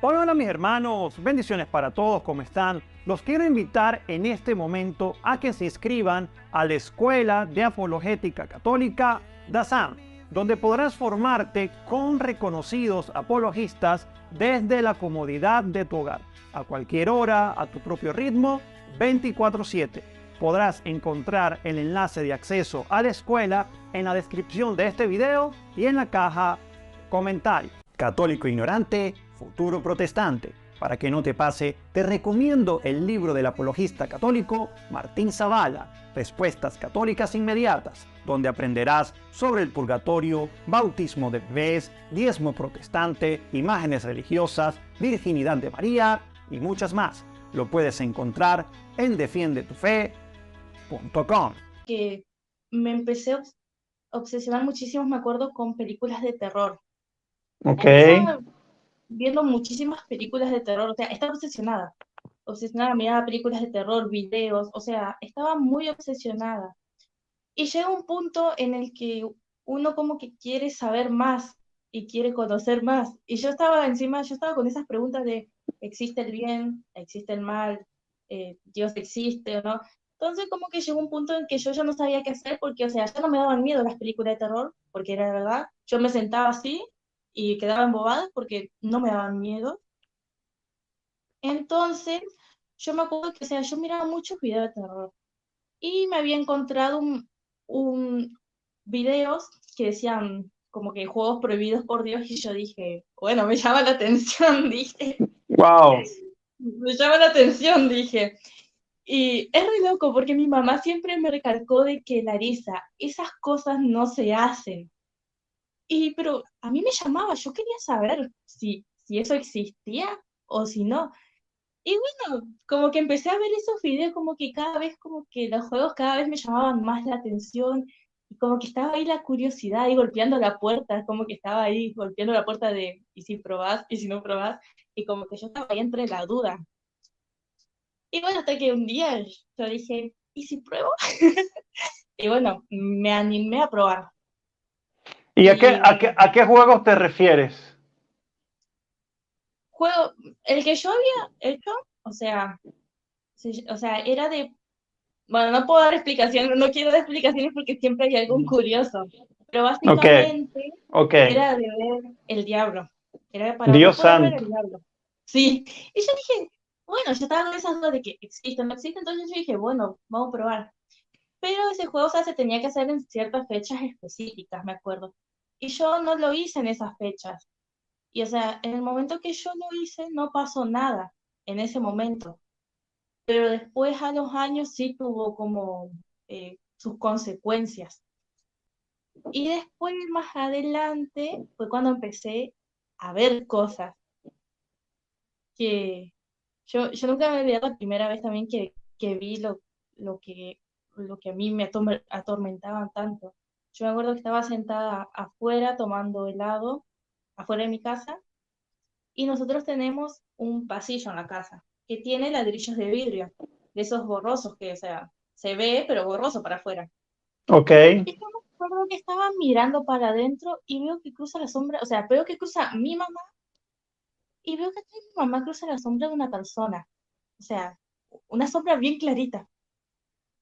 Hola mis hermanos, bendiciones para todos, ¿cómo están? Los quiero invitar en este momento a que se inscriban a la Escuela de Apologética Católica DASAM, donde podrás formarte con reconocidos apologistas desde la comodidad de tu hogar, a cualquier hora, a tu propio ritmo, 24/7. Podrás encontrar el enlace de acceso a la escuela en la descripción de este video y en la caja comentario. Católico ignorante, futuro protestante. Para que no te pase, te recomiendo el libro del apologista católico Martín Zavala, Respuestas Católicas Inmediatas, donde aprenderás sobre el purgatorio, bautismo de bebés, diezmo protestante, imágenes religiosas, virginidad de María y muchas más. Lo puedes encontrar en defiendetufe.com. Que me empecé a obsesionar muchísimo, me acuerdo, con películas de terror. Ok. Empezaba viendo muchísimas películas de terror, o sea, estaba obsesionada, miraba películas de terror, videos, o sea, estaba muy obsesionada. Y llega un punto en el que uno como que quiere saber más y quiere conocer más. Y yo estaba con esas preguntas de, ¿existe el bien? ¿Existe el mal? ¿Dios existe o no? Entonces como que llegó un punto en que yo ya no sabía qué hacer porque, o sea, ya no me daban miedo las películas de terror, porque era verdad. Yo me sentaba así y quedaba embobada porque no me daban miedo. Entonces, yo me acuerdo que, o sea, yo miraba muchos videos de terror y me había encontrado un videos que decían como que juegos prohibidos por Dios y yo dije, bueno, me llama la atención, dije, Wow. me llama la atención, dije. Y es re loco porque mi mamá siempre me recalcó de que, Larisa, esas cosas no se hacen. Pero a mí me llamaba, yo quería saber si eso existía o si no. Y bueno, como que empecé a ver esos videos, como que cada vez, como que los juegos cada vez me llamaban más la atención, y como que estaba ahí la curiosidad, ahí golpeando la puerta, como que estaba ahí golpeando la puerta de, ¿y si probás? ¿Y si no probás? Y como que yo estaba ahí entre la duda. Y bueno, hasta que un día yo dije, ¿y si pruebo? Y bueno, me animé a probar. ¿Y a qué, Y a qué, a qué juegos te refieres? juego, el que yo había hecho, o sea, era de. Bueno, no puedo dar explicaciones, no quiero dar explicaciones porque siempre hay algún curioso, pero Ok, básicamente ok. era de ver el diablo, era para uno Dios poder ver santo. el diablo. Sí, y yo dije, bueno, yo estaba con esas dudas de que existe o no existe, entonces yo dije, bueno, vamos a probar. Pero ese juego, o sea, se tenía que hacer en ciertas fechas específicas, me acuerdo. Y yo no lo hice en esas fechas. Y o sea, en el momento que yo lo hice, no pasó nada en ese momento, pero después a los años sí tuvo como sus consecuencias. Y después, más adelante, fue cuando empecé a ver cosas que yo nunca me olvidé la primera vez también que vi lo que, lo que a mí me atormentaban tanto. Yo me acuerdo que estaba sentada afuera tomando helado, afuera de mi casa, y nosotros tenemos un pasillo en la casa que tiene ladrillos de vidrio, de esos borrosos que, o sea, se ve, pero borroso para afuera. Ok. Y yo me acuerdo que estaba mirando para adentro y veo que cruza la sombra, o sea, veo que cruza mi mamá y veo que atrás mi mamá cruza la sombra de una persona, o sea, una sombra bien clarita.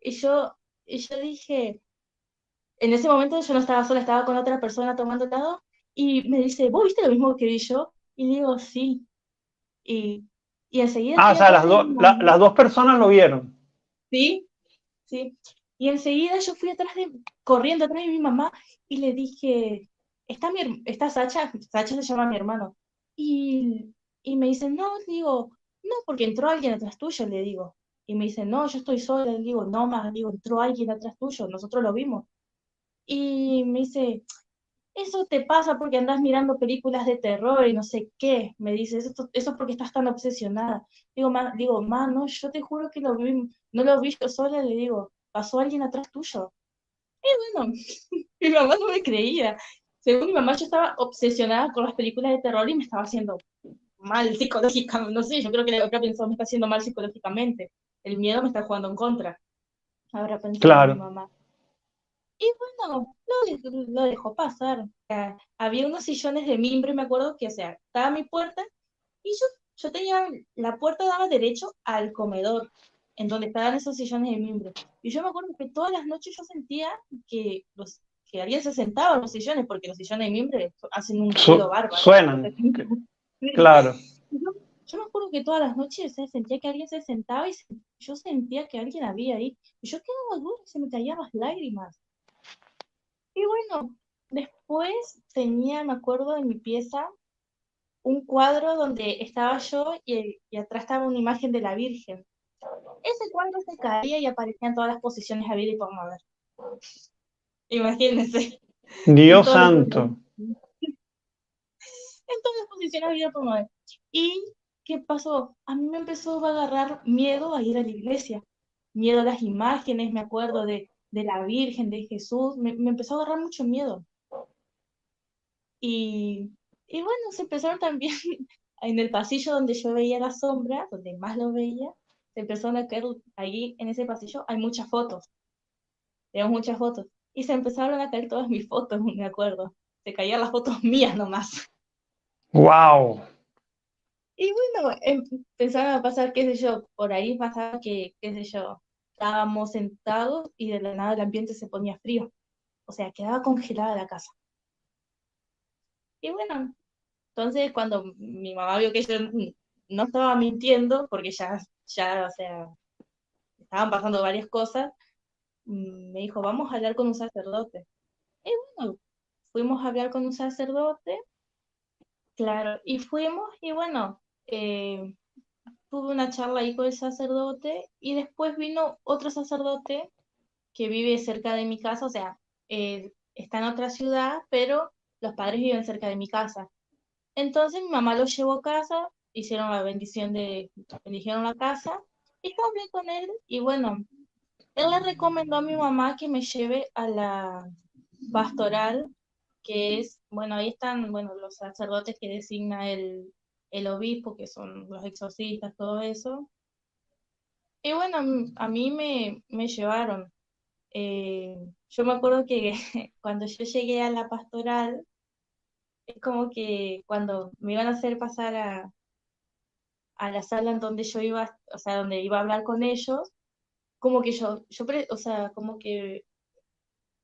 Y yo, y yo dije, en ese momento yo no estaba sola, estaba con otra persona tomando helado y me dice, ¿vos viste lo mismo que vi yo? Y digo, sí. Y, y enseguida Ah, o fui sea, atrás de mi mamá, las dos personas lo vieron. ¿sí? Sí. Y enseguida yo fui corriendo atrás de mi mamá y le dije, ¿está Sacha? Sacha se llama mi hermano. Y me dice, no, le digo, no, porque entró alguien atrás tuyo, le digo. Y me dice, no, yo estoy sola, le digo, no más, le digo, entró alguien atrás tuyo, nosotros lo vimos. Y me dice, eso te pasa porque andas mirando películas de terror y no sé qué. Me dice, eso porque estás tan obsesionada. Digo, no, yo te juro que no lo vi yo sola, le digo, pasó alguien atrás tuyo. Y bueno, mi mamá no me creía. Según mi mamá, yo estaba obsesionada con las películas de terror y me estaba haciendo mal psicológicamente. No sé, yo creo que la otra pensó, me está haciendo mal psicológicamente. El miedo me está jugando en contra. Habrá pensado mi Claro. mamá. Y bueno, lo dejó pasar. Había unos sillones de mimbre, me acuerdo que, o sea, estaba mi puerta Y yo tenía, la puerta daba derecho al comedor, en donde estaban esos sillones de mimbre. Y yo me acuerdo que todas las noches yo sentía que, que alguien se sentaba en los sillones, porque los sillones de mimbre hacen un ruido bárbaro. Suenan, Sí. claro. Yo me acuerdo que todas las noches sentía que alguien se sentaba y yo sentía que alguien había ahí. Y yo quedaba dura y se me caían las lágrimas. Y bueno, después tenía, me acuerdo, en mi pieza un cuadro donde estaba yo y atrás estaba una imagen de la Virgen. Ese cuadro se caía y aparecían todas las posiciones habidas y por haber. Imagínense, en Dios todas las posiciones, santo. en todas las posiciones habidas y por haber. ¿Y qué pasó? A mí me empezó a agarrar miedo a ir a la iglesia, miedo a las imágenes, me acuerdo de la Virgen, de Jesús, me empezó a agarrar mucho miedo. Y bueno, se empezaron también en el pasillo donde yo veía la sombra, donde más lo veía, se empezaron a caer, ahí en ese pasillo hay muchas fotos, tenemos muchas fotos, y se empezaron a caer todas mis fotos, me acuerdo, se caían las fotos mías nomás. Wow. Y bueno, empezaron a pasar, qué sé yo, por ahí pasaba que, qué sé yo, estábamos sentados y de la nada el ambiente se ponía frío, o sea, quedaba congelada la casa. Y bueno, entonces, cuando mi mamá vio que yo no estaba mintiendo, porque ya, o sea, estaban pasando varias cosas, me dijo, vamos a hablar con un sacerdote. Y bueno, fuimos a hablar con un sacerdote, claro, y fuimos, y bueno, tuve una charla ahí con el sacerdote, y después vino otro sacerdote que vive cerca de mi casa, o sea, está en otra ciudad, pero los padres viven cerca de mi casa. Entonces mi mamá lo llevó a casa, hicieron la bendición bendijeron la casa, y yo hablé con él, y bueno, él le recomendó a mi mamá que me lleve a la pastoral, que es, bueno, ahí están, bueno, los sacerdotes que designa el obispo, que son los exorcistas, todo eso. Y bueno, a mí me llevaron. Yo me acuerdo que cuando yo llegué a la pastoral, es como que cuando me iban a hacer pasar a la sala en donde yo iba, o sea, donde iba a hablar con ellos, como que o sea, como que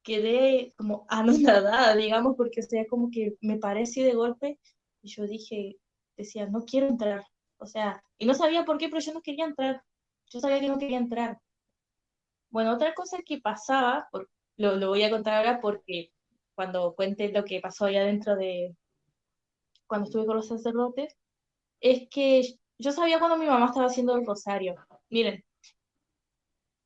quedé como anonadada, digamos, porque, o sea, como que me paré así de golpe y yo decía, no quiero entrar, o sea, y no sabía por qué, pero yo no quería entrar, yo sabía que no quería entrar. Bueno, otra cosa que pasaba, lo voy a contar ahora porque cuando cuente lo que pasó allá dentro cuando estuve con los sacerdotes, es que yo sabía cuando mi mamá estaba haciendo el rosario. Miren,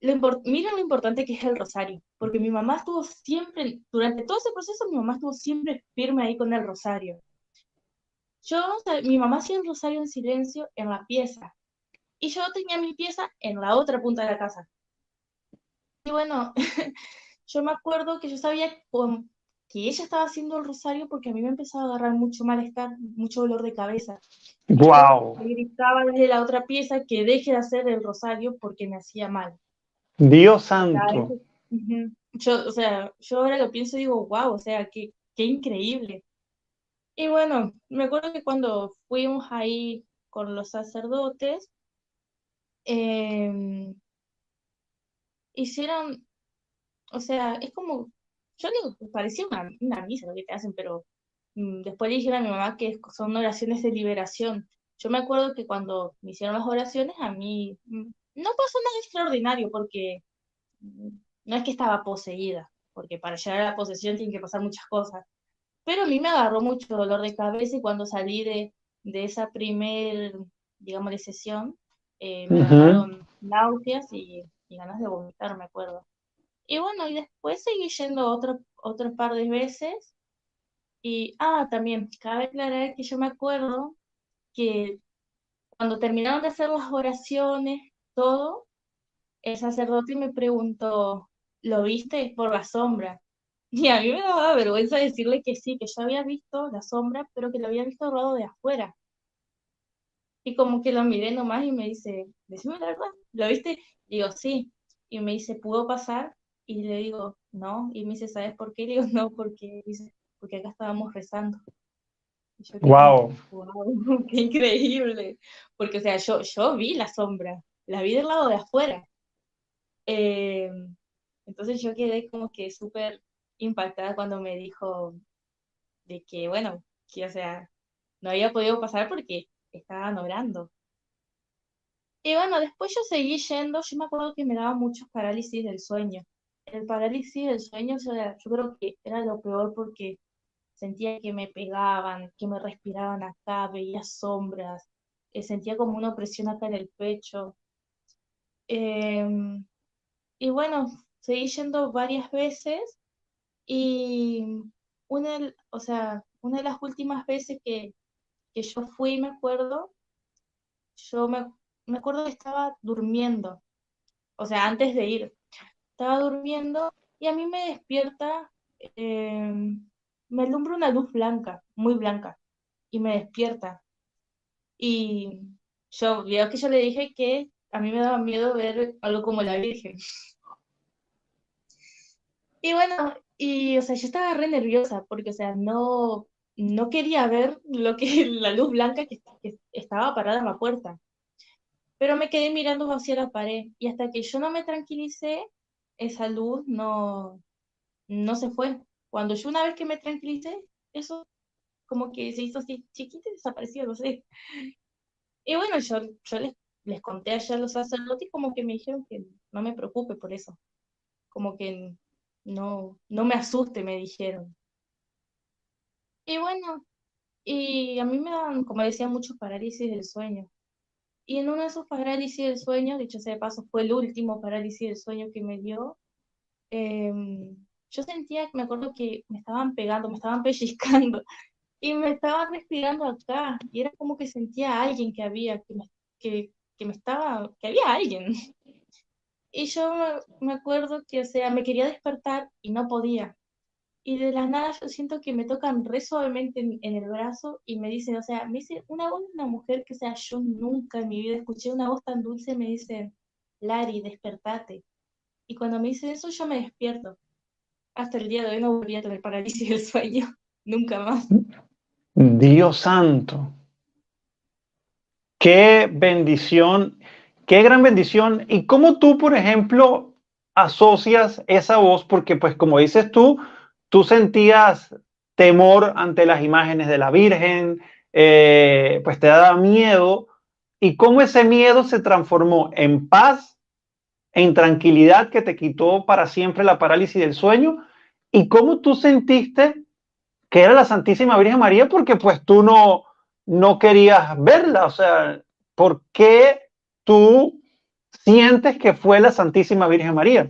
miren lo importante que es el rosario, porque mi mamá estuvo siempre, durante todo ese proceso, mi mamá estuvo siempre firme ahí con el rosario. O sea, mi mamá hacía el rosario en silencio en la pieza, y yo tenía mi pieza en la otra punta de la casa. Y bueno, yo me acuerdo que yo sabía que ella estaba haciendo el rosario porque a mí me empezaba a agarrar mucho malestar, mucho dolor de cabeza. Y yo Wow. le gritaba desde la otra pieza que deje de hacer el rosario porque me hacía mal. Dios O sea, santo. ujú. O sea, yo ahora lo pienso y digo, wow, o sea, qué increíble. Y bueno, me acuerdo que cuando fuimos ahí con los sacerdotes, eh, hicieron, o sea, es como, yo digo, parecía una misa lo que te hacen, pero después le dijeron a mi mamá que son oraciones de liberación. Yo me acuerdo que cuando me hicieron las oraciones, a mí no pasó nada extraordinario, porque mm, no es que estaba poseída, porque para llegar a la posesión tienen que pasar muchas cosas. Pero a mí me agarró mucho dolor de cabeza y cuando salí de esa primer, digamos, de sesión, me Ujú. agarraron náuseas y ganas de vomitar, me acuerdo. Y bueno, y después seguí yendo otro par de veces. Y, también, cabe aclarar que yo me acuerdo que cuando terminaron de hacer las oraciones, todo, el sacerdote me preguntó, ¿lo viste por la sombra? Y a mí me daba vergüenza decirle que sí, que yo había visto la sombra, pero que lo había visto al lado de afuera. Y como que lo miré nomás y me dice, decime la verdad, ¿lo viste? Digo, sí. Y me dice, ¿pudo pasar? Y le digo, no. Y me dice, ¿sabes por qué? Le digo, no, porque dice, porque acá estábamos rezando. Y yo quedé como Wow. que, wow, qué increíble. Porque, o sea, yo vi la sombra, la vi del lado de afuera. Eh, entonces yo quedé como que súper impactada cuando me dijo de que, bueno, que, o sea, no había podido pasar porque estaban orando. Y bueno, después yo seguí yendo, yo me acuerdo que me daba muchos parálisis del sueño. El parálisis del sueño, o sea, yo creo que era lo peor porque sentía que me pegaban, que me respiraban acá, veía sombras, sentía como una opresión acá en el pecho. Em, y bueno, seguí yendo varias veces y o sea, una de las últimas veces que yo fui, me acuerdo, me acuerdo que estaba durmiendo, o sea, antes de ir, estaba durmiendo y a mí me despierta, me alumbra una luz blanca, muy blanca, y me despierta. Y veo que yo le dije que a mí me daba miedo ver algo como la Virgen. Y bueno, o sea, yo estaba re nerviosa porque, o sea, no quería ver lo que, la luz blanca que estaba parada en la puerta. Pero me quedé mirando hacia la pared y hasta que yo no me tranquilicé, esa luz no se fue. Cuando yo una vez que me tranquilicé, eso como que se hizo así chiquito y desapareció, no sé. Y bueno, yo les conté allá a los sacerdotes y como que me dijeron que no me preocupe por eso, como que no me asuste, me dijeron. Y bueno, y a mí me dan, como decía, muchos parálisis del sueño. Y en uno de esos parálisis del sueño, dicho sea de paso, fue el último parálisis del sueño que me dio, yo sentía, me acuerdo que me estaban pegando, me estaban pellizcando y me estaban respirando acá. Y era como que sentía a alguien que había, que me estaba, que había alguien. Y yo me acuerdo que, o sea, me quería despertar y no podía. Y de la nada yo siento que me tocan re suavemente en el brazo y me dicen, o sea, me dice una voz de una mujer que, o sea, yo nunca en mi vida escuché una voz tan dulce, me dice, Lari, despertate. Y cuando me dicen eso yo me despierto. Hasta el día de hoy no volví a tener parálisis del sueño, nunca más. Dios santo. Qué bendición, qué gran bendición. ¿Y cómo tú, por ejemplo, asocias esa voz? Porque, pues, como dices tú sentías temor ante las imágenes de la Virgen, pues te daba miedo. ¿Y cómo ese miedo se transformó en paz, en tranquilidad que te quitó para siempre la parálisis del sueño? ¿Y cómo tú sentiste que era la Santísima Virgen María? Porque pues tú no querías verla, o sea, ¿por qué tú sientes que fue la Santísima Virgen María?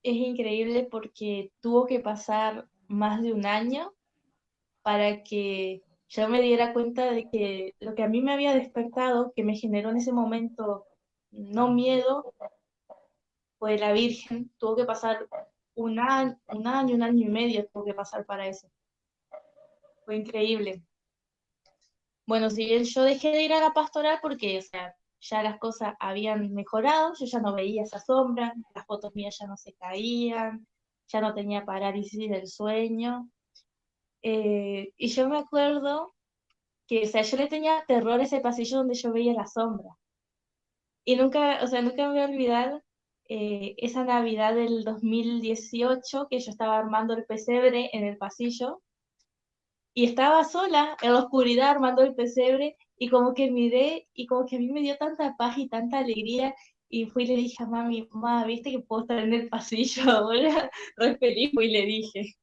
Es increíble porque tuvo que pasar más de un año para que yo me diera cuenta de que lo que a mí me había despertado, que me generó en ese momento no miedo, fue la Virgen. Tuvo que pasar un año y medio tuvo que pasar para eso. Fue increíble. Bueno, si bien yo dejé de ir a la pastoral porque, o sea, ya las cosas habían mejorado, yo ya no veía esa sombra, las fotos mías ya no se caían, ya no tenía parálisis del sueño. Y yo me acuerdo que, o sea, yo le tenía terror a ese pasillo donde yo veía la sombra. Y nunca, o sea, nunca me voy a olvidar esa Navidad del 2018 que yo estaba armando el pesebre en el pasillo y estaba sola en la oscuridad armando el pesebre y como que miré y como que a mí me dio tanta paz y tanta alegría y fui y le dije a mami, mamá, ¿viste que puedo estar en el pasillo ahora? Re feliz fui y le dije.